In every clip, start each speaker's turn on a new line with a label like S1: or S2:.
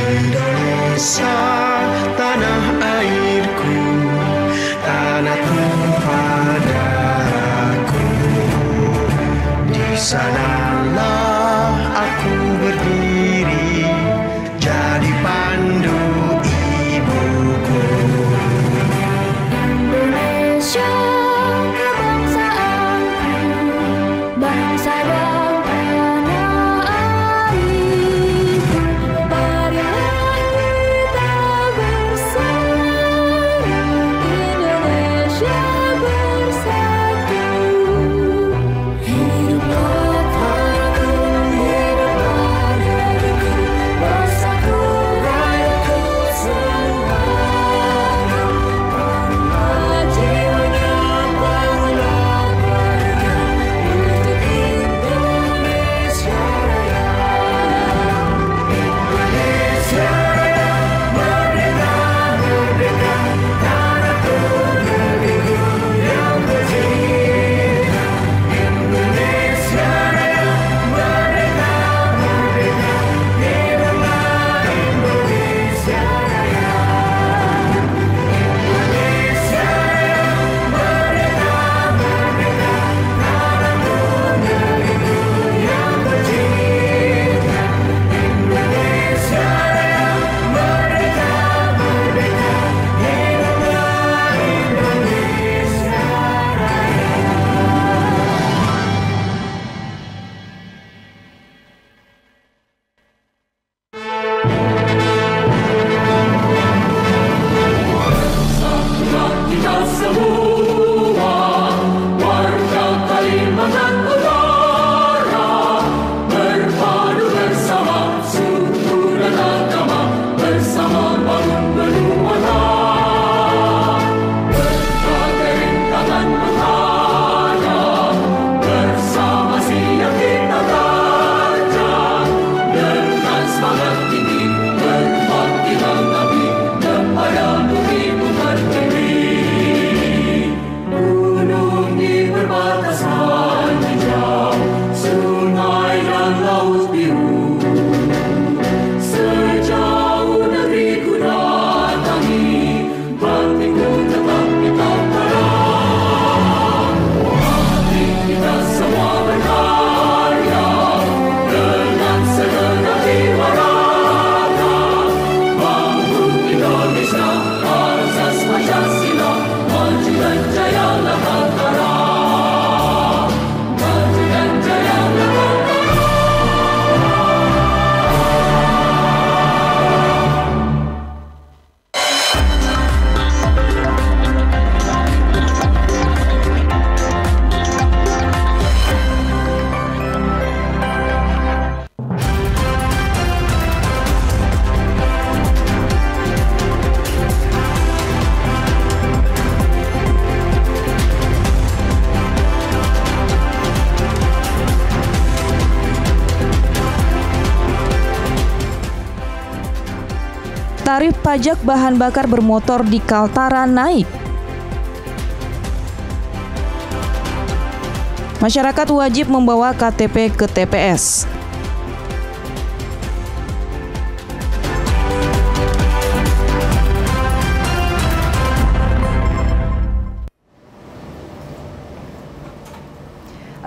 S1: Indonesia, tanah airku, tanah tumpah darahku. Di sanalah aku berdiri, jadi pandu ibuku.
S2: Indonesia, kebangsaanku, bangsa dan tanah airku. Marilah kita bersama, Indonesia bersatu. Hiduplah tanahku, hiduplah negeriku, bangsaku, rakyatku semua. Bangunlah jiwanya, bangunlah badannya, untuk Indonesia Raya. Indonesia Raya, merdeka, merdeka, tanahku, negeriku yang tercinta. Indonesia Raya, merdeka, merdeka, hiduplah Indonesia Raya. Indonesia Raya, merdeka, merdeka, tanahku, negeriku yang tercinta. Indonesia Raya, merdeka, merdeka, hiduplah Indonesia Raya.
S3: Kita semua warga Kalimantan Utara berpadu bersama suku dan agama, bersama bangun benuana. Berbagai rintangan menghadap, bersama siap kita terjang. Dengan semangat tinggi berbakti mengabdi kepada bumi pertiwi. Gunung di perbatasan hijau, sungai dan laut biru. Sejauh negeriku datangi, hatiku tetap kita terang. Mari kita semua berkarya dengan segenap jiwa raga, bangun Indonesia, asas Pancasila, maju dan jaya Lakatara. Maju dan jaya Lakatara.
S4: Tarif pajak bahan bakar bermotor di Kaltara naik. Masyarakat wajib membawa KTP ke TPS.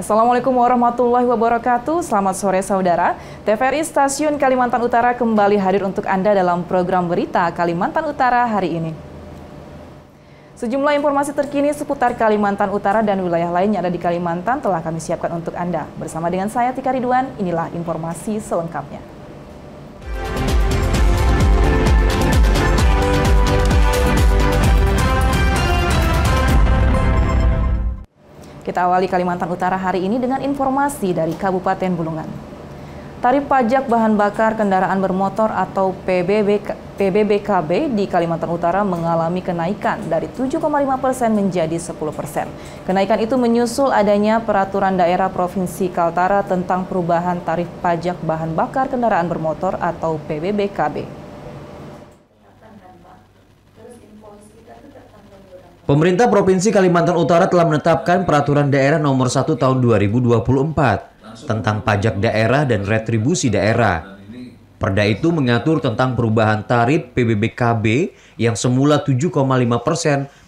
S4: Assalamualaikum warahmatullahi wabarakatuh. Selamat sore saudara. TVRI Stasiun Kalimantan Utara kembali hadir untuk Anda dalam program berita Kalimantan Utara hari ini. Sejumlah informasi terkini seputar Kalimantan Utara dan wilayah lain yang ada di Kalimantan telah kami siapkan untuk Anda. Bersama dengan saya Tika Ridwan, inilah informasi selengkapnya. Kita awali Kalimantan Utara hari ini dengan informasi dari Kabupaten Bulungan. Tarif pajak bahan bakar kendaraan bermotor atau PBBKB di Kalimantan Utara mengalami kenaikan dari 7,5% menjadi 10%. Kenaikan itu menyusul adanya peraturan daerah Provinsi Kaltara tentang perubahan tarif pajak bahan bakar kendaraan bermotor atau PBBKB.
S5: Pemerintah Provinsi Kalimantan Utara telah menetapkan Peraturan Daerah Nomor 1 Tahun 2024 tentang pajak daerah dan retribusi daerah. Perda itu mengatur tentang perubahan tarif PBBKB yang semula 7,5%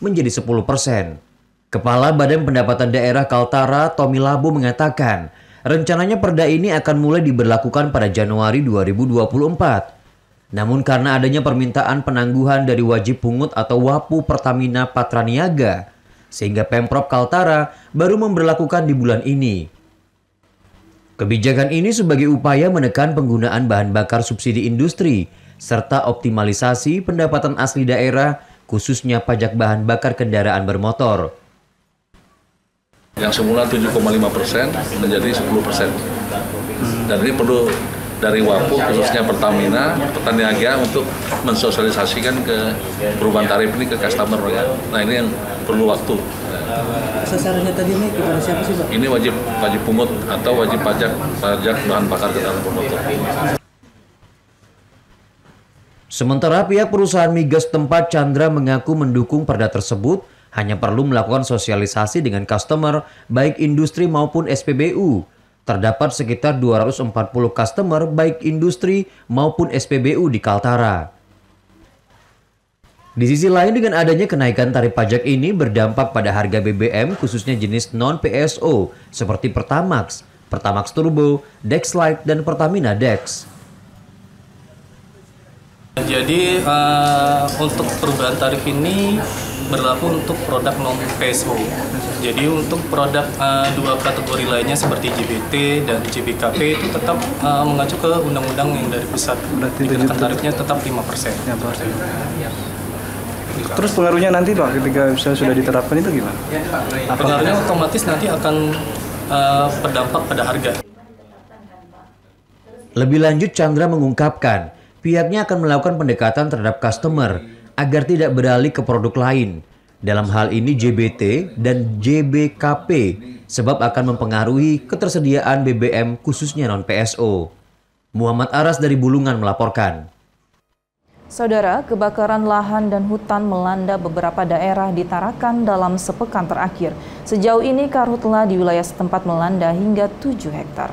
S5: menjadi 10%. Kepala Badan Pendapatan Daerah Kaltara, Tommy Labo mengatakan, rencananya perda ini akan mulai diberlakukan pada Januari 2024. Namun karena adanya permintaan penangguhan dari wajib pungut atau WAPU Pertamina Patraniaga, sehingga Pemprov Kaltara baru memberlakukan di bulan ini. Kebijakan ini sebagai upaya menekan penggunaan bahan bakar subsidi industri, serta optimalisasi pendapatan asli daerah, khususnya pajak bahan bakar kendaraan bermotor.
S6: Yang semula 7,5% menjadi 10%. Dan ini perlu dari WAPU, khususnya Pertamina, Patraniaga untuk mensosialisasikan ke perubahan tarif ini ke customer. Nah ini yang perlu waktu.
S7: Sasarannya tadi ini kepada siapa sih Pak?
S6: Ini wajib pungut atau wajib pajak bahan bakar kendaraan bermotor.
S5: Sementara pihak perusahaan migas tempat Chandra mengaku mendukung perda tersebut, hanya perlu melakukan sosialisasi dengan customer baik industri maupun SPBU. Terdapat sekitar 240 customer baik industri maupun SPBU di Kaltara. Di sisi lain, dengan adanya kenaikan tarif pajak ini berdampak pada harga BBM khususnya jenis non-PSO seperti Pertamax, Pertamax Turbo, Dex Lite, dan Pertamina Dex.
S8: Jadi untuk perubahan tarif ini berlaku untuk produk non-PSO. Jadi untuk produk dua kategori lainnya seperti JBT dan JBKP itu tetap mengacu ke undang-undang yang dari pusat. Dikenakan tarifnya tetap 5%.
S7: Terus pengaruhnya nanti Pak ketika sudah diterapkan itu gimana?
S8: Pengaruhnya otomatis nanti akan berdampak pada harga.
S5: Lebih lanjut, Chandra mengungkapkan pihaknya akan melakukan pendekatan terhadap customer agar tidak beralih ke produk lain. Dalam hal ini JBT dan JBKP sebab akan mempengaruhi ketersediaan BBM khususnya non-PSO. Muhammad Aras dari Bulungan melaporkan.
S4: Saudara, kebakaran lahan dan hutan melanda beberapa daerah di Tarakan dalam sepekan terakhir. Sejauh ini karhutla di wilayah setempat melanda hingga 7 hektar.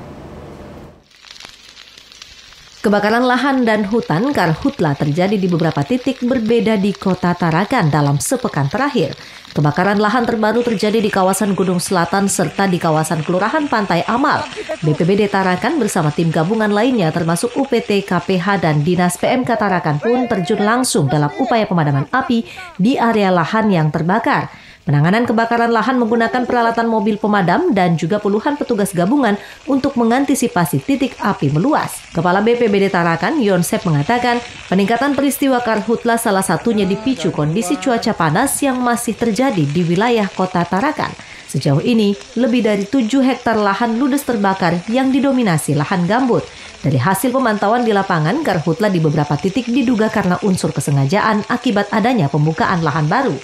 S9: Kebakaran lahan dan hutan karhutla terjadi di beberapa titik berbeda di Kota Tarakan dalam sepekan terakhir. Kebakaran lahan terbaru terjadi di kawasan Gunung Selatan serta di kawasan Kelurahan Pantai Amal. BPBD Tarakan bersama tim gabungan lainnya termasuk UPT, KPH, dan Dinas PMK Tarakan pun terjun langsung dalam upaya pemadaman api di area lahan yang terbakar. Penanganan kebakaran lahan menggunakan peralatan mobil pemadam dan juga puluhan petugas gabungan untuk mengantisipasi titik api meluas. Kepala BPBD Tarakan, Yonsep, mengatakan peningkatan peristiwa karhutla salah satunya dipicu kondisi cuaca panas yang masih terjadi di wilayah Kota Tarakan. Sejauh ini, lebih dari 7 hektar lahan ludes terbakar yang didominasi lahan gambut. Dari hasil pemantauan di lapangan, karhutla di beberapa titik diduga karena unsur kesengajaan akibat adanya pembukaan lahan baru.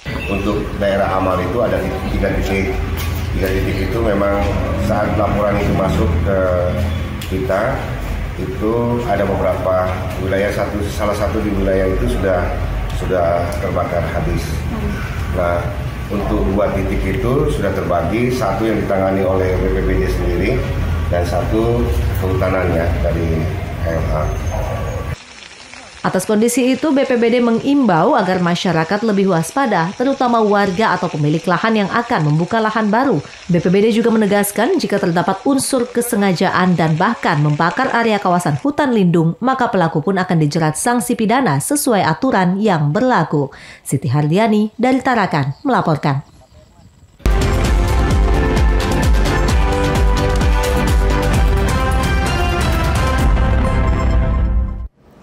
S10: Untuk daerah Amal itu ada 3 titik. 3 titik itu memang saat laporan itu masuk ke kita, itu ada beberapa wilayah, salah satu di wilayah itu sudah terbakar habis. Nah, untuk 2 titik itu sudah terbagi, satu yang ditangani oleh BPBD sendiri dan satu kehutanannya dari KMH.
S9: Atas kondisi itu, BPBD mengimbau agar masyarakat lebih waspada, terutama warga atau pemilik lahan yang akan membuka lahan baru. BPBD juga menegaskan jika terdapat unsur kesengajaan dan bahkan membakar area kawasan hutan lindung, maka pelaku pun akan dijerat sanksi pidana sesuai aturan yang berlaku. Siti Hardiani dari Tarakan melaporkan.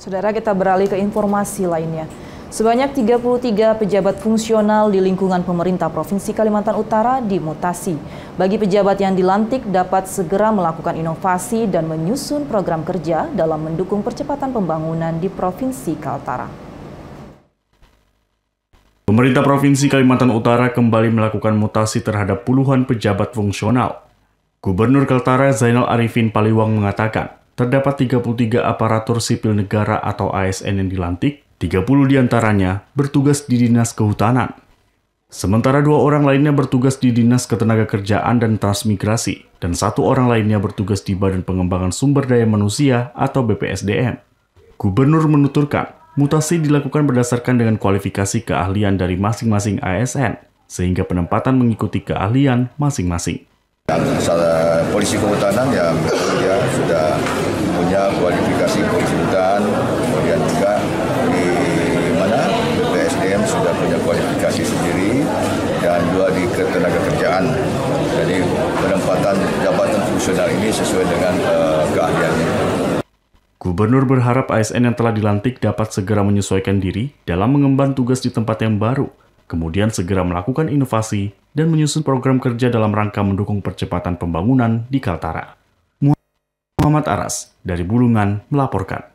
S4: Saudara, kita beralih ke informasi lainnya. Sebanyak 33 pejabat fungsional di lingkungan pemerintah Provinsi Kalimantan Utara dimutasi. Bagi pejabat yang dilantik dapat segera melakukan inovasi dan menyusun program kerja dalam mendukung percepatan pembangunan di Provinsi Kaltara.
S11: Pemerintah Provinsi Kalimantan Utara kembali melakukan mutasi terhadap puluhan pejabat fungsional. Gubernur Kaltara Zainal Arifin Paliwang mengatakan, terdapat 33 aparatur sipil negara atau ASN yang dilantik, 30 diantaranya bertugas di Dinas Kehutanan. Sementara 2 orang lainnya bertugas di Dinas Ketenagakerjaan dan Transmigrasi, dan 1 orang lainnya bertugas di Badan Pengembangan Sumber Daya Manusia atau BPSDM. Gubernur menuturkan, mutasi dilakukan berdasarkan dengan kualifikasi keahlian dari masing-masing ASN, sehingga penempatan mengikuti keahlian masing-masing.
S12: Polisi kehutanan ya dia sudah punya kualifikasi polisi hutan, kemudian juga di mana BPSDM sudah punya kualifikasi sendiri, dan 2 di ketenagakerjaan. Jadi penempatan jabatan fungsional ini sesuai dengan keahliannya.
S11: Gubernur berharap ASN yang telah dilantik dapat segera menyesuaikan diri dalam mengemban tugas di tempat yang baru, kemudian segera melakukan inovasi dan menyusun program kerja dalam rangka mendukung percepatan pembangunan di Kaltara. Muhammad Aras dari Bulungan melaporkan.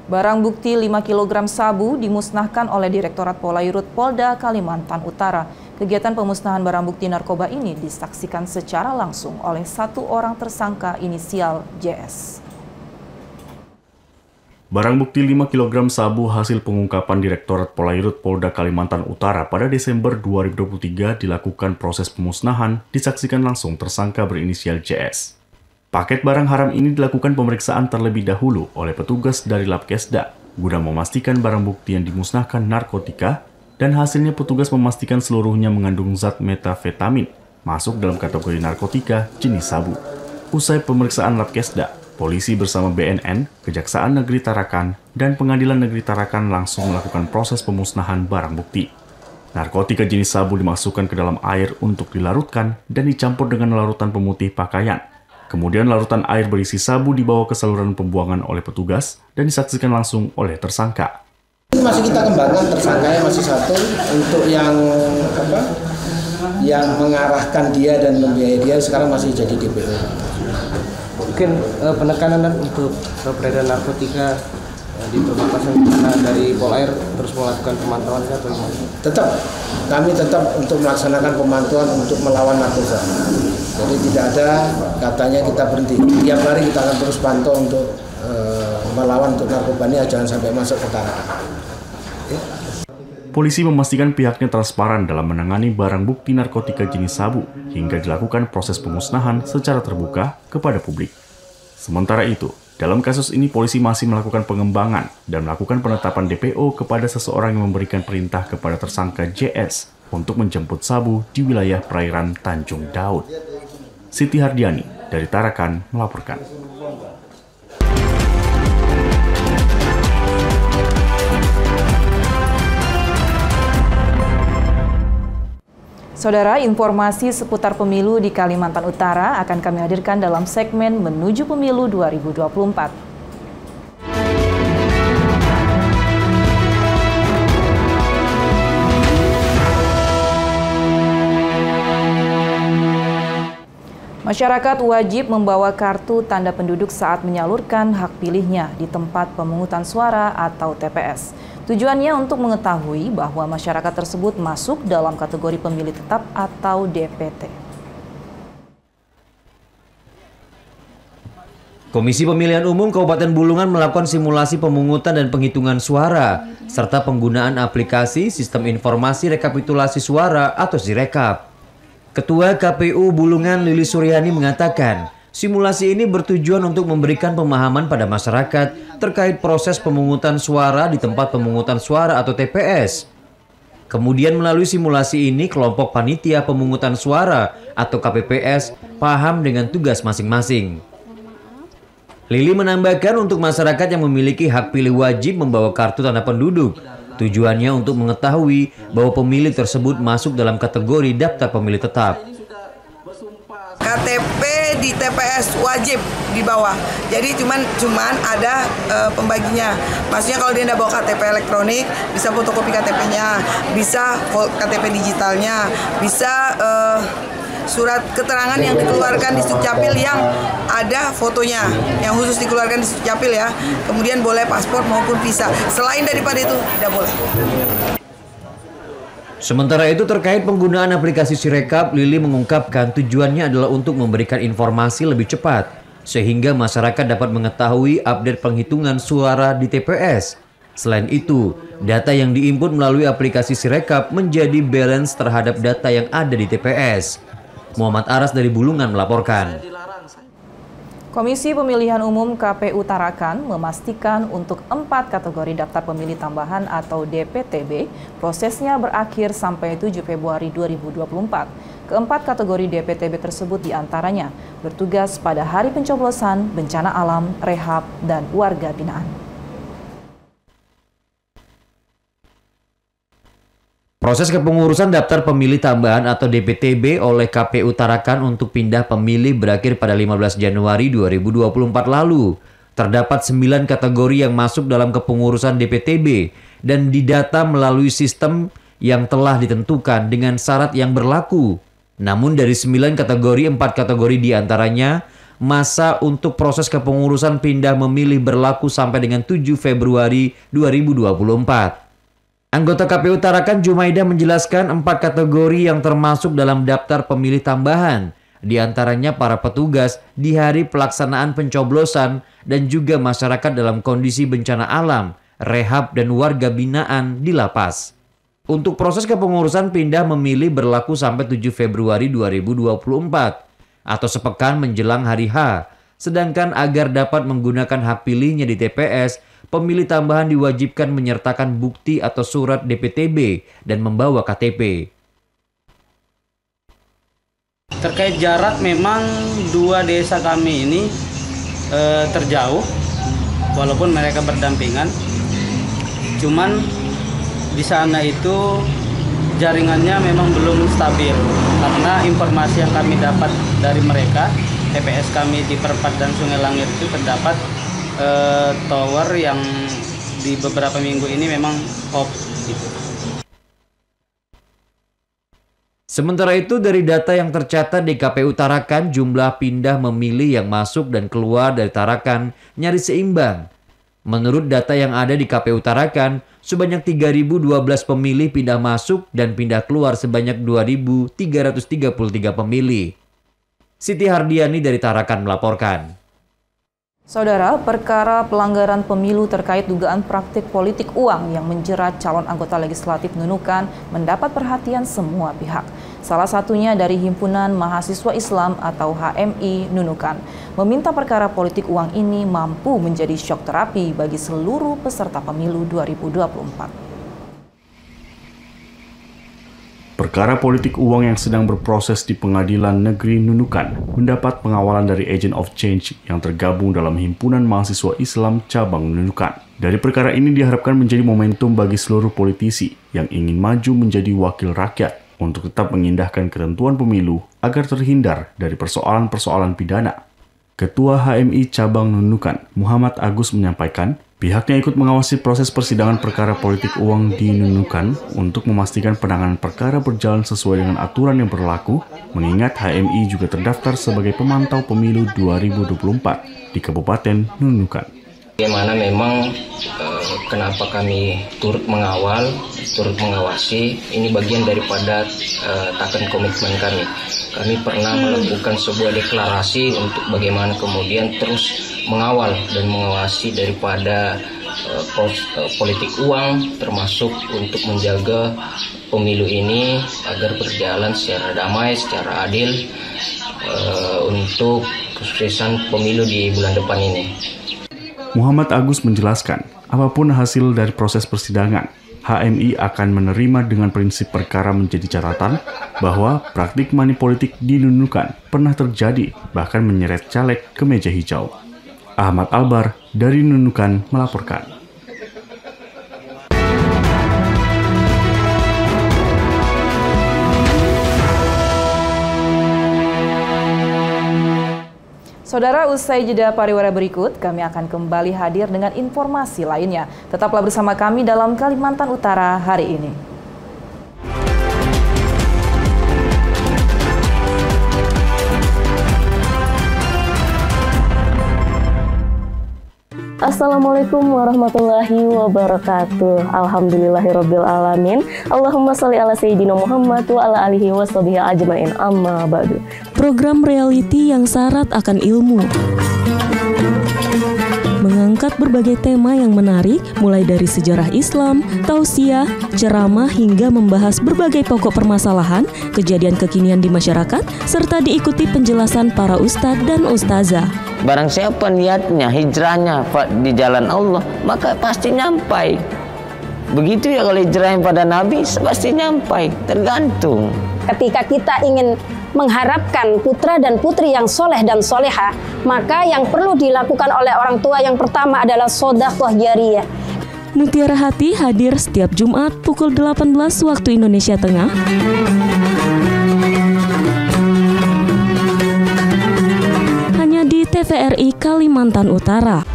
S4: Barang bukti 5 kg sabu dimusnahkan oleh Direktorat Polairut Polda Kalimantan Utara. Kegiatan pemusnahan barang bukti narkoba ini disaksikan secara langsung oleh 1 orang tersangka inisial JS.
S11: Barang bukti 5 kg sabu hasil pengungkapan Direktorat Polairut Polda Kalimantan Utara pada Desember 2023 dilakukan proses pemusnahan disaksikan langsung tersangka berinisial JS. Paket barang haram ini dilakukan pemeriksaan terlebih dahulu oleh petugas dari Labkesda guna memastikan barang bukti yang dimusnahkan narkotika, dan hasilnya petugas memastikan seluruhnya mengandung zat metafetamin masuk dalam kategori narkotika jenis sabu. Usai pemeriksaan Labkesda, polisi bersama BNN, Kejaksaan Negeri Tarakan, dan Pengadilan Negeri Tarakan langsung melakukan proses pemusnahan barang bukti. Narkotika jenis sabu dimasukkan ke dalam air untuk dilarutkan dan dicampur dengan larutan pemutih pakaian. Kemudian larutan air berisi sabu dibawa ke saluran pembuangan oleh petugas dan disaksikan langsung oleh tersangka.
S13: Masih kita kembangkan, tersangkanya masih 1 untuk yang mengarahkan dia dan membiayai dia sekarang masih jadi DPO.
S14: Mungkin penekanan untuk peredaran narkotika di perbatasan dari Polair terus melakukan pemantauan atau gimana? Kami tetap untuk melaksanakan pemantauan untuk melawan narkoba. Jadi tidak ada katanya kita berhenti. Tiap hari kita akan terus pantau untuk melawan untuk narkoba ini jangan sampai masuk ke tanah.
S11: Polisi memastikan pihaknya transparan dalam menangani barang bukti narkotika jenis sabu hingga dilakukan proses pemusnahan secara terbuka kepada publik. Sementara itu, dalam kasus ini polisi masih melakukan pengembangan dan melakukan penetapan DPO kepada seseorang yang memberikan perintah kepada tersangka JS untuk menjemput sabu di wilayah perairan Tanjung Daud. Siti Hardiani dari Tarakan melaporkan.
S4: Saudara, informasi seputar pemilu di Kalimantan Utara akan kami hadirkan dalam segmen Menuju Pemilu 2024. Masyarakat wajib membawa kartu tanda penduduk saat menyalurkan hak pilihnya di tempat pemungutan suara atau TPS. Tujuannya untuk mengetahui bahwa masyarakat tersebut masuk dalam kategori pemilih tetap atau DPT.
S5: Komisi Pemilihan Umum Kabupaten Bulungan melakukan simulasi pemungutan dan penghitungan suara, serta penggunaan aplikasi Sistem Informasi Rekapitulasi Suara atau Sirekap. Ketua KPU Bulungan Lili Suryani mengatakan, simulasi ini bertujuan untuk memberikan pemahaman pada masyarakat terkait proses pemungutan suara di tempat pemungutan suara atau TPS. Kemudian melalui simulasi ini, kelompok panitia pemungutan suara atau KPPS paham dengan tugas masing-masing. Lili menambahkan untuk masyarakat yang memiliki hak pilih wajib membawa kartu tanda penduduk. Tujuannya untuk mengetahui bahwa pemilih tersebut masuk dalam kategori daftar pemilih tetap.
S15: KTP di TPS wajib dibawa. Jadi cuman ada pembaginya. Maksudnya kalau dia tidak bawa KTP elektronik, bisa fotokopi KTP-nya, bisa KTP digitalnya, bisa surat keterangan yang dikeluarkan di Sukcapil yang ada fotonya, yang khusus dikeluarkan di Sukcapil ya. Kemudian boleh paspor maupun visa. Selain daripada itu tidak boleh.
S5: Sementara itu terkait penggunaan aplikasi Sirekap, Lili mengungkapkan tujuannya adalah untuk memberikan informasi lebih cepat sehingga masyarakat dapat mengetahui update penghitungan suara di TPS. Selain itu, data yang diinput melalui aplikasi Sirekap menjadi balance terhadap data yang ada di TPS. Muhammad Aras dari Bulungan melaporkan.
S4: Komisi Pemilihan Umum KPU Tarakan memastikan untuk 4 kategori daftar pemilih tambahan atau DPTB, prosesnya berakhir sampai 7 Februari 2024. Keempat kategori DPTB tersebut diantaranya bertugas pada hari pencoblosan, bencana alam, rehab, dan warga binaan.
S5: Proses kepengurusan daftar pemilih tambahan atau DPTB oleh KPU Tarakan untuk pindah pemilih berakhir pada 15 Januari 2024 lalu. Terdapat 9 kategori yang masuk dalam kepengurusan DPTB dan didata melalui sistem yang telah ditentukan dengan syarat yang berlaku. Namun dari 9 kategori, 4 kategori diantaranya masa untuk proses kepengurusan pindah memilih berlaku sampai dengan 7 Februari 2024. Anggota KPU Tarakan Jumaida menjelaskan 4 kategori yang termasuk dalam daftar pemilih tambahan, diantaranya para petugas di hari pelaksanaan pencoblosan dan juga masyarakat dalam kondisi bencana alam, rehab dan warga binaan di lapas. Untuk proses kepengurusan pindah memilih berlaku sampai 7 Februari 2024 atau sepekan menjelang hari H. Sedangkan agar dapat menggunakan hak pilihnya di TPS, pemilih tambahan diwajibkan menyertakan bukti atau surat DPTB dan membawa KTP.
S16: Terkait jarak, memang 2 desa kami ini terjauh, walaupun mereka berdampingan. Cuman di sana itu jaringannya memang belum stabil, karena informasi yang kami dapat dari mereka, TPS kami di Perempatan Sungai Langir itu terdapat tower yang di beberapa minggu ini memang off gitu.
S5: Sementara itu dari data yang tercatat di KPU Tarakan, jumlah pindah memilih yang masuk dan keluar dari Tarakan nyaris seimbang. Menurut data yang ada di KPU Tarakan, sebanyak 3.012 pemilih pindah masuk dan pindah keluar sebanyak 2.333 pemilih. Siti Hardiani dari Tarakan melaporkan.
S4: Saudara, perkara pelanggaran pemilu terkait dugaan praktik politik uang yang menjerat calon anggota legislatif Nunukan mendapat perhatian semua pihak. Salah satunya dari Himpunan Mahasiswa Islam atau HMI Nunukan, meminta perkara politik uang ini mampu menjadi syok terapi bagi seluruh peserta pemilu 2024.
S11: Perkara politik uang yang sedang berproses di Pengadilan Negeri Nunukan mendapat pengawalan dari Agent of Change yang tergabung dalam Himpunan Mahasiswa Islam Cabang Nunukan. Dari perkara ini diharapkan menjadi momentum bagi seluruh politisi yang ingin maju menjadi wakil rakyat untuk tetap mengindahkan ketentuan pemilu agar terhindar dari persoalan-persoalan pidana. Ketua HMI Cabang Nunukan, Muhammad Agus menyampaikan, pihaknya ikut mengawasi proses persidangan perkara politik uang di Nunukan untuk memastikan penanganan perkara berjalan sesuai dengan aturan yang berlaku, mengingat HMI juga terdaftar sebagai pemantau pemilu 2024 di Kabupaten Nunukan.
S17: Bagaimana memang kenapa kami turut mengawal, turut mengawasi, ini bagian daripada taken komitmen kami. Kami pernah melakukan sebuah deklarasi untuk bagaimana kemudian terus mengawal dan mengawasi daripada politik uang, termasuk untuk menjaga pemilu ini agar berjalan secara damai, secara adil untuk kesuksesan pemilu di bulan depan ini.
S11: Muhammad Agus menjelaskan, apapun hasil dari proses persidangan, HMI akan menerima dengan prinsip perkara menjadi catatan bahwa praktik money politik di Nunukan pernah terjadi, bahkan menyeret caleg ke meja hijau. Ahmad Albar dari Nunukan melaporkan.
S4: Saudara, usai jeda pariwara berikut, kami akan kembali hadir dengan informasi lainnya. Tetaplah bersama kami dalam Kalimantan Utara hari ini.
S18: Assalamualaikum warahmatullahi wabarakatuh. Alhamdulillahirabbil alamin. Allahumma shalli ala sayyidina Muhammad wa ala alihi washabihi ajmain. Amma ba'du.
S19: Program reality yang syarat akan ilmu, mengangkat
S18: mengangkat berbagai tema yang menarik, mulai dari sejarah Islam, tausiah, ceramah, hingga membahas berbagai pokok permasalahan, kejadian kekinian di masyarakat, serta diikuti penjelasan para ustadz dan ustazah.
S19: Barang siapa niatnya, hijrahnya di jalan Allah, maka pasti nyampai. Begitu ya kalau hijrahnya pada Nabi, pasti nyampai, tergantung.
S20: Ketika kita ingin mengharapkan putra dan putri yang soleh dan soleha, maka yang perlu dilakukan oleh orang tua yang pertama adalah sedekah jariyah.
S18: Mutiara Hati hadir setiap Jumat pukul 18 waktu Indonesia Tengah. Hanya di TVRI Kalimantan Utara.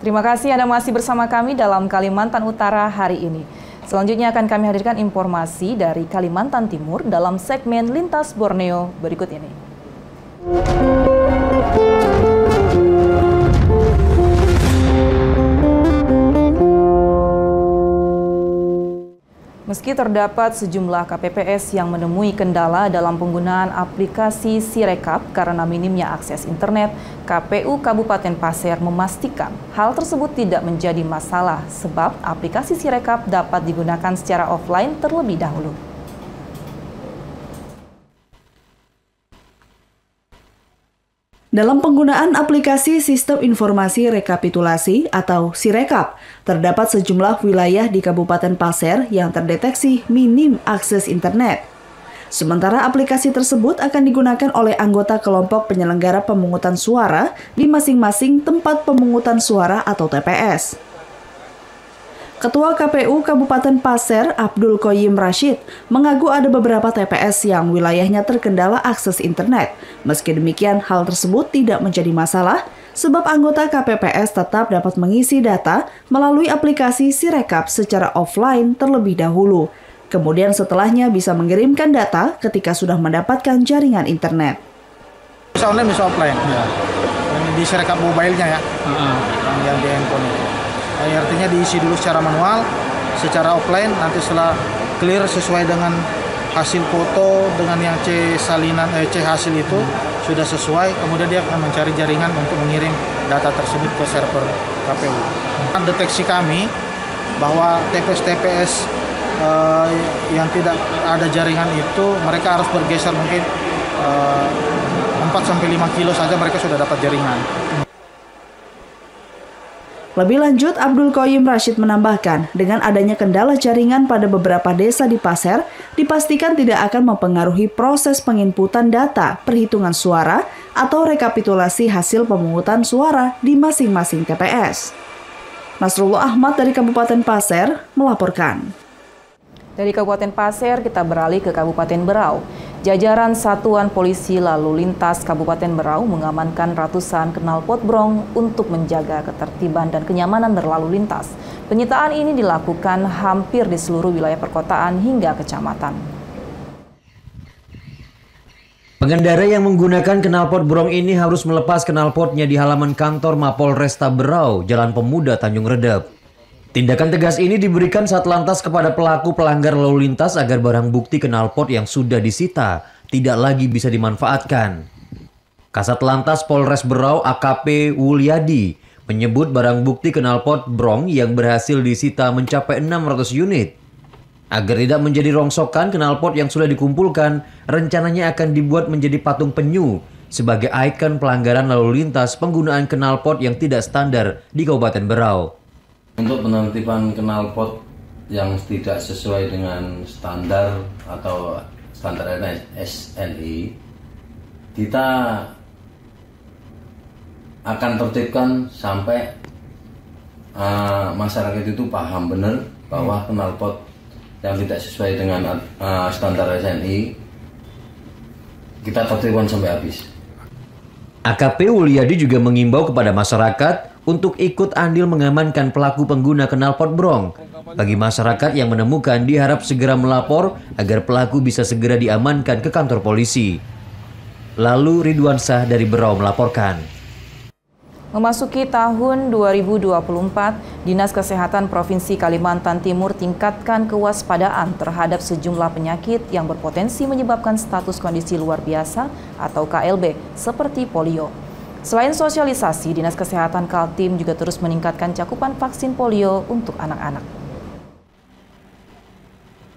S4: Terima kasih Anda masih bersama kami dalam Kalimantan Utara hari ini. Selanjutnya akan kami hadirkan informasi dari Kalimantan Timur dalam segmen Lintas Borneo berikut ini. Meski terdapat sejumlah KPPS yang menemui kendala dalam penggunaan aplikasi Sirekap karena minimnya akses internet, KPU Kabupaten Pasir memastikan hal tersebut tidak menjadi masalah sebab aplikasi Sirekap dapat digunakan secara offline terlebih dahulu.
S21: Dalam penggunaan aplikasi Sistem Informasi Rekapitulasi atau Sirekap, terdapat sejumlah wilayah di Kabupaten Pasir yang terdeteksi minim akses internet. Sementara aplikasi tersebut akan digunakan oleh anggota kelompok penyelenggara pemungutan suara di masing-masing tempat pemungutan suara atau TPS. Ketua KPU Kabupaten Pasir, Abdul Qoyim Rashid, mengaku ada beberapa TPS yang wilayahnya terkendala akses internet. Meski demikian, hal tersebut tidak menjadi masalah, sebab anggota KPPS tetap dapat mengisi data melalui aplikasi Sirekap secara offline terlebih dahulu. Kemudian setelahnya bisa mengirimkan data ketika sudah mendapatkan jaringan internet.
S22: Bisa online, bisa offline. Ya. Di Sirekap mobile-nya ya, yang di handphone itu. Artinya diisi dulu secara manual, secara offline, nanti setelah clear sesuai dengan hasil foto dengan yang C hasil itu sudah sesuai, kemudian dia akan mencari jaringan untuk mengirim data tersebut ke server KPU. Deteksi kami bahwa TPS-TPS yang tidak ada jaringan itu mereka harus bergeser mungkin 4-5 kilo saja mereka sudah dapat jaringan.
S21: Lebih lanjut, Abdul Qoyim Rashid menambahkan, dengan adanya kendala jaringan pada beberapa desa di Pasir, dipastikan tidak akan mempengaruhi proses penginputan data perhitungan suara atau rekapitulasi hasil pemungutan suara di masing-masing TPS. Nasrullah Ahmad dari Kabupaten Pasir melaporkan.
S4: Dari Kabupaten Pasir, kita beralih ke Kabupaten Berau. Jajaran Satuan Polisi Lalu Lintas Kabupaten Berau mengamankan ratusan knalpot brong untuk menjaga ketertiban dan kenyamanan berlalu lintas. Penyitaan ini dilakukan hampir di seluruh wilayah perkotaan hingga kecamatan.
S5: Pengendara yang menggunakan knalpot brong ini harus melepas knalpotnya di halaman kantor Mapolresta Berau, Jalan Pemuda, Tanjung Redep. Tindakan tegas ini diberikan Satlantas kepada pelaku pelanggar lalu lintas agar barang bukti knalpot yang sudah disita tidak lagi bisa dimanfaatkan. Kasat Lantas Polres Berau AKP Wulyadi menyebut barang bukti knalpot brong yang berhasil disita mencapai 600 unit. Agar tidak menjadi rongsokan, knalpot yang sudah dikumpulkan rencananya akan dibuat menjadi patung penyu sebagai ikon pelanggaran lalu lintas penggunaan knalpot yang tidak standar di Kabupaten Berau.
S23: Untuk penertiban knalpot yang tidak sesuai dengan standar atau standar SNI, kita akan tertibkan sampai masyarakat itu paham benar bahwa knalpot yang tidak sesuai dengan standar SNI kita tertibkan sampai habis.
S5: AKP Wulyadi juga mengimbau kepada masyarakat untuk ikut andil mengamankan pelaku pengguna knalpot brong. Bagi masyarakat yang menemukan diharap segera melapor agar pelaku bisa segera diamankan ke kantor polisi. Lalu Ridwan Shah dari Berau melaporkan.
S4: Memasuki tahun 2024, Dinas Kesehatan Provinsi Kalimantan Timur tingkatkan kewaspadaan terhadap sejumlah penyakit yang berpotensi menyebabkan status kondisi luar biasa atau KLB seperti polio. Selain sosialisasi, Dinas Kesehatan Kaltim juga terus meningkatkan cakupan vaksin polio untuk anak-anak.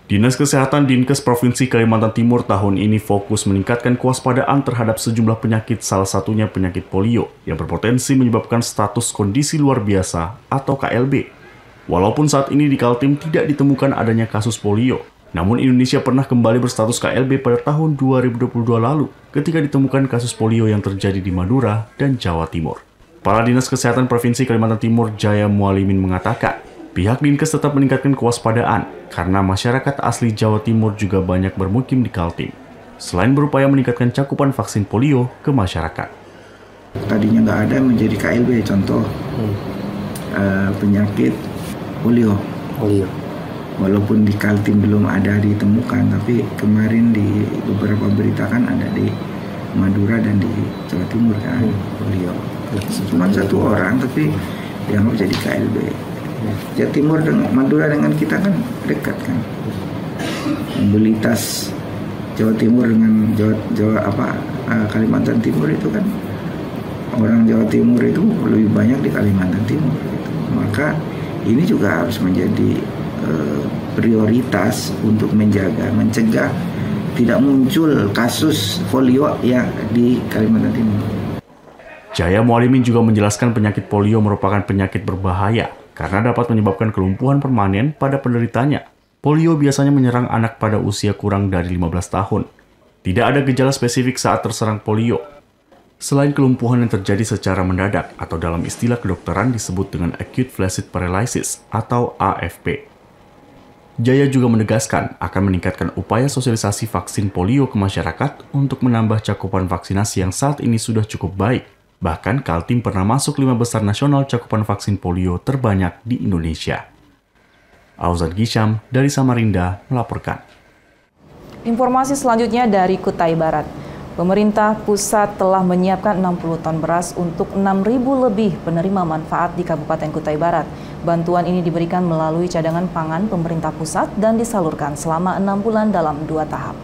S11: Dinas Kesehatan Dinkes Provinsi Kalimantan Timur tahun ini fokus meningkatkan kewaspadaan terhadap sejumlah penyakit, salah satunya penyakit polio yang berpotensi menyebabkan status kondisi luar biasa atau KLB. Walaupun saat ini di Kaltim tidak ditemukan adanya kasus polio, namun Indonesia pernah kembali berstatus KLB pada tahun 2022 lalu ketika ditemukan kasus polio yang terjadi di Madura dan Jawa Timur. Kepala Dinas Kesehatan Provinsi Kalimantan Timur Jaya Mualimin mengatakan, pihak Dinkes tetap meningkatkan kewaspadaan karena masyarakat asli Jawa Timur juga banyak bermukim di Kaltim, selain berupaya meningkatkan cakupan vaksin polio ke masyarakat.
S1: Tadinya nggak ada menjadi KLB, contoh penyakit polio. Walaupun di Kaltim belum ada ditemukan, tapi kemarin di beberapa berita kan ada di Madura dan di Jawa Timur kan polio. Cuma satu orang tapi dianggap jadi KLB. Jawa Timur dengan Madura dengan kita kan dekat kan. Mobilitas Jawa Timur dengan Kalimantan Timur itu kan, orang Jawa Timur itu lebih banyak di Kalimantan Timur gitu. Maka ini juga harus menjadi prioritas untuk mencegah tidak muncul kasus polio yang di Kalimantan Timur.
S11: Jaya Mualimin juga menjelaskan penyakit polio merupakan penyakit berbahaya karena dapat menyebabkan kelumpuhan permanen pada penderitanya. Polio biasanya menyerang anak pada usia kurang dari 15 tahun. Tidak ada gejala spesifik saat terserang polio. Selain kelumpuhan yang terjadi secara mendadak atau dalam istilah kedokteran disebut dengan acute flaccid paralysis atau AFP. Jaya juga menegaskan akan meningkatkan upaya sosialisasi vaksin polio ke masyarakat untuk menambah cakupan vaksinasi yang saat ini sudah cukup baik. Bahkan Kaltim pernah masuk 5 besar nasional cakupan vaksin polio terbanyak di Indonesia. Auzad Gisham dari Samarinda melaporkan.
S4: Informasi selanjutnya dari Kutai Barat. Pemerintah pusat telah menyiapkan 60 ton beras untuk 6.000 lebih penerima manfaat di Kabupaten Kutai Barat. Bantuan ini diberikan melalui cadangan pangan pemerintah pusat dan disalurkan selama 6 bulan dalam 2 tahap.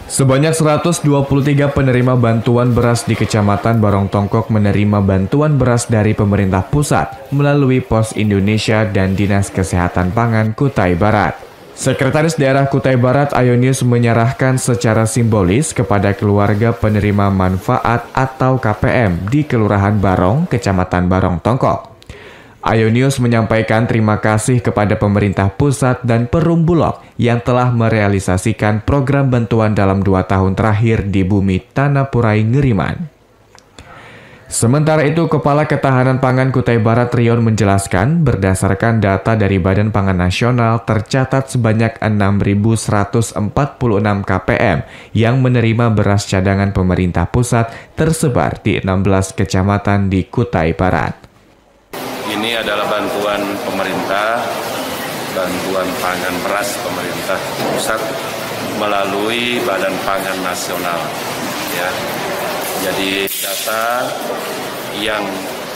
S2: Sebanyak 123 penerima bantuan beras di Kecamatan Barong Tongkok menerima bantuan beras dari pemerintah pusat melalui Pos Indonesia dan Dinas Kesehatan Pangan Kutai Barat. Sekretaris Daerah Kutai Barat Ayonius menyerahkan secara simbolis kepada keluarga penerima manfaat atau KPM di Kelurahan Barong, Kecamatan Barong Tongkok. Ayonius menyampaikan terima kasih kepada pemerintah pusat dan Perum Bulog yang telah merealisasikan program bantuan dalam 2 tahun terakhir di bumi Tanah Purai Ngeriman. Sementara itu, Kepala Ketahanan Pangan Kutai Barat Rion menjelaskan berdasarkan data dari Badan Pangan Nasional tercatat sebanyak 6.146 KPM yang menerima beras cadangan pemerintah pusat tersebar di 16 kecamatan di Kutai Barat.
S3: Ini adalah bantuan pemerintah, bantuan pangan beras pemerintah pusat melalui Badan Pangan Nasional. Ya. Jadi data yang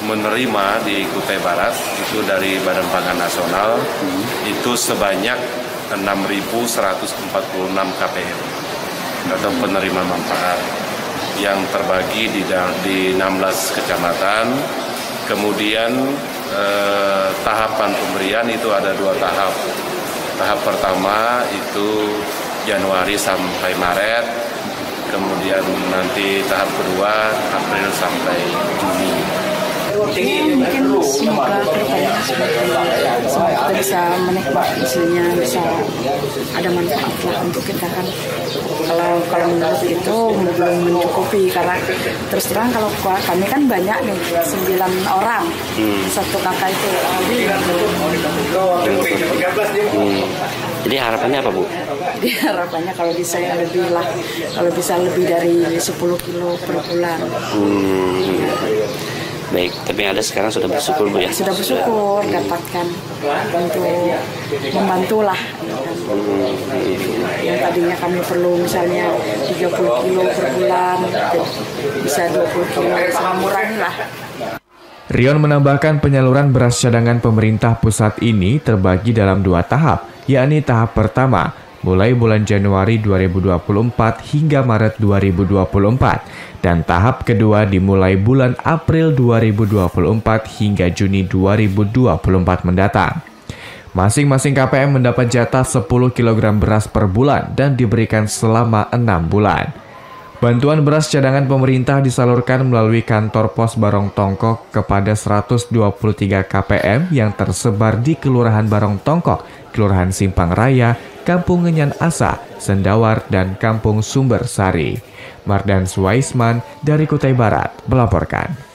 S3: menerima di Kutai Barat itu dari Badan Pangan Nasional itu sebanyak 6.146 KPM atau penerima manfaat yang terbagi di 16 kecamatan. Kemudian tahapan pemberian itu ada 2 tahap. Tahap pertama itu Januari sampai Maret, kemudian nanti tahap kedua April sampai Juni.
S24: Mungkin semoga kedepannya semoga kita bisa menikmati isinya, bisa ada manfaat lah untuk kita kan. Kalau menurut itu belum mencukupi karena terus terang kalau kami kan banyak nih 9 orang satu kakak itu.
S25: Jadi harapannya apa, Bu?
S24: Jadi harapannya kalau bisa lebih lah, kalau bisa lebih dari 10 kilo per bulan.
S25: Baik, tapi ada sekarang sudah bersyukur, Bu ya?
S24: Sudah bersyukur dapatkan untuk membantu lah. Yang tadinya kami perlu misalnya 30 kilo per bulan, bisa 20 kilo, sama murahnya lah.
S2: Rion menambahkan penyaluran beras cadangan pemerintah pusat ini terbagi dalam 2 tahap, yakni tahap pertama mulai bulan Januari 2024 hingga Maret 2024, dan tahap kedua dimulai bulan April 2024 hingga Juni 2024 mendatang. Masing-masing KPM mendapat jatah 10 kg beras per bulan dan diberikan selama 6 bulan. Bantuan beras cadangan pemerintah disalurkan melalui kantor pos Barong Tongkok kepada 123 KPM yang tersebar di Kelurahan Barong Tongkok, Kelurahan Simpang Raya, Kampung Ngenyan Asa, Sendawar, dan Kampung Sumber Sari. Mardan Suwaisman dari Kutai Barat melaporkan.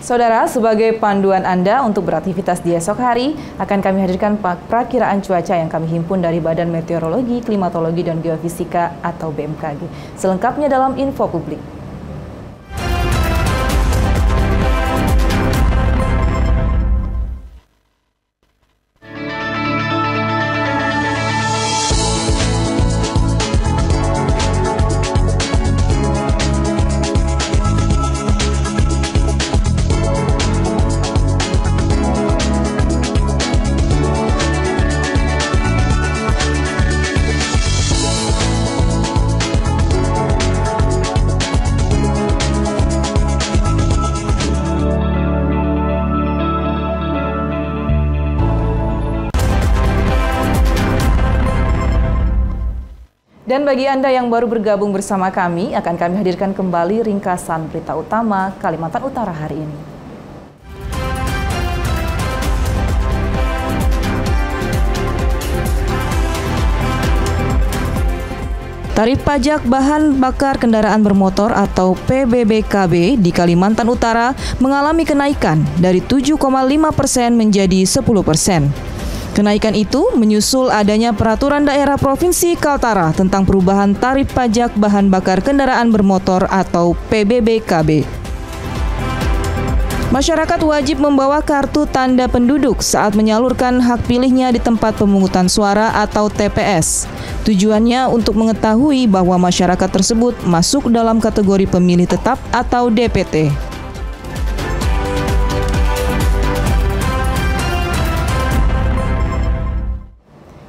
S4: Saudara, sebagai panduan Anda untuk beraktivitas di esok hari, akan kami hadirkan perakiraan cuaca yang kami himpun dari Badan Meteorologi, Klimatologi, dan Geofisika atau BMKG. Selengkapnya dalam Info Publik. Dan bagi Anda yang baru bergabung bersama kami, akan kami hadirkan kembali ringkasan berita utama Kalimantan Utara hari ini. Tarif pajak bahan bakar kendaraan bermotor atau PBBKB di Kalimantan Utara mengalami kenaikan dari 7,5% menjadi 10%. Kenaikan itu menyusul adanya Peraturan Daerah Provinsi Kaltara tentang perubahan tarif pajak bahan bakar kendaraan bermotor atau PBBKB. Masyarakat wajib membawa kartu tanda penduduk saat menyalurkan hak pilihnya di tempat pemungutan suara atau TPS. Tujuannya untuk mengetahui bahwa masyarakat tersebut masuk dalam kategori pemilih tetap atau DPT.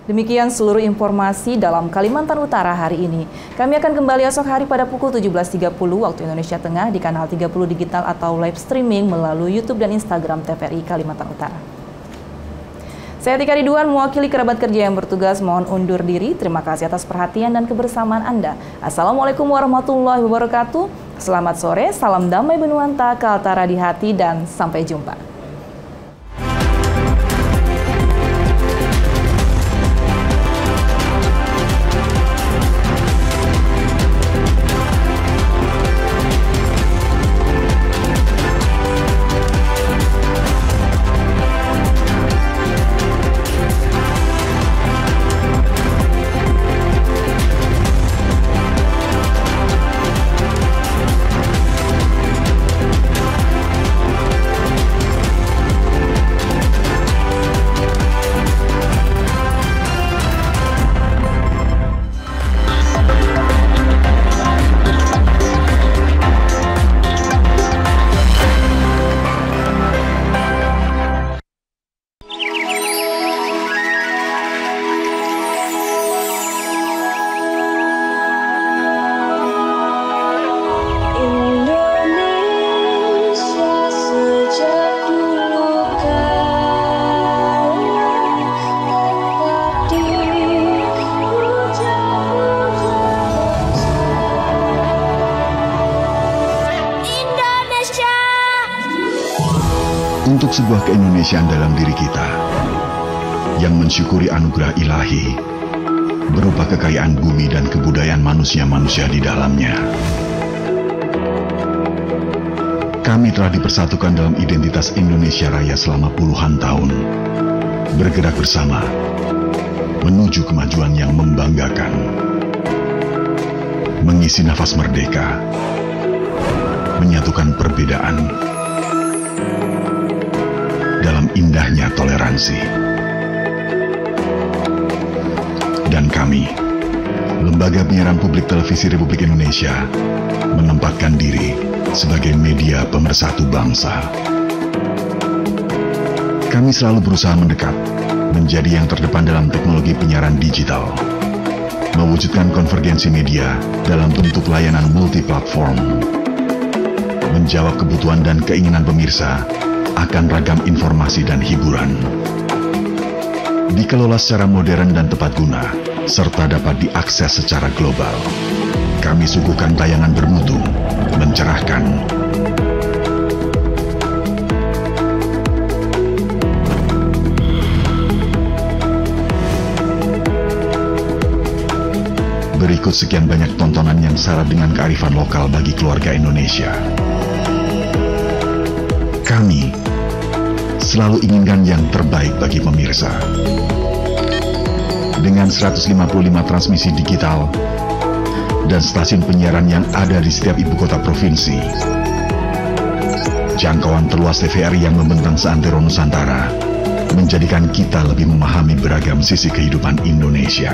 S4: Demikian seluruh informasi dalam Kalimantan Utara hari ini. Kami akan kembali esok hari pada pukul 17.30 waktu Indonesia Tengah di kanal 30 digital atau live streaming melalui YouTube dan Instagram TVRI Kalimantan Utara. Saya Tika Ridwan, mewakili kerabat kerja yang bertugas, mohon undur diri. Terima kasih atas perhatian dan kebersamaan Anda. Assalamualaikum warahmatullahi wabarakatuh. Selamat sore, salam damai Benuanta, Kaltara di hati, dan sampai jumpa.
S6: Untuk sebuah keindonesiaan dalam diri kita yang mensyukuri anugerah ilahi berupa kekayaan bumi dan kebudayaan manusia-manusia di dalamnya. Kami telah dipersatukan dalam identitas Indonesia Raya selama puluhan tahun, bergerak bersama menuju kemajuan yang membanggakan. mengisi nafas merdeka, menyatukan perbedaan dalam indahnya toleransi. Dan kami, Lembaga Penyiaran Publik Televisi Republik Indonesia, menempatkan diri sebagai media pemersatu bangsa. Kami selalu berusaha mendekat, menjadi yang terdepan dalam teknologi penyiaran digital, mewujudkan konvergensi media dalam bentuk layanan multi-platform, menjawab kebutuhan dan keinginan pemirsa akan ragam informasi dan hiburan. Dikelola secara modern dan tepat guna, serta dapat diakses secara global. Kami suguhkan tayangan bermutu, mencerahkan, berikut sekian banyak tontonan yang syarat dengan kearifan lokal bagi keluarga Indonesia. Kami selalu inginkan yang terbaik bagi pemirsa. Dengan 155 transmisi digital dan stasiun penyiaran yang ada di setiap ibu kota provinsi, jangkauan terluas TVRI yang membentang seantero Nusantara menjadikan kita lebih memahami beragam sisi kehidupan Indonesia.